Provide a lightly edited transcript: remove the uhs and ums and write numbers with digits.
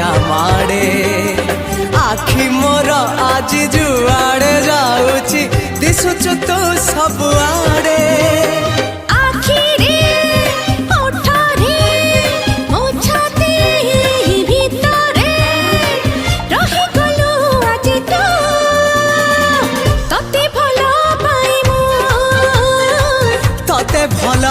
ମଶା ମାଡ଼େ ଆଖି ମୋର ଆଜି ଯୁଆଡ଼େ ଯାଉଛି ଦିଶୁଛୁ ତୁ ସବୁଆଡ଼େ ତତେ ଭଲ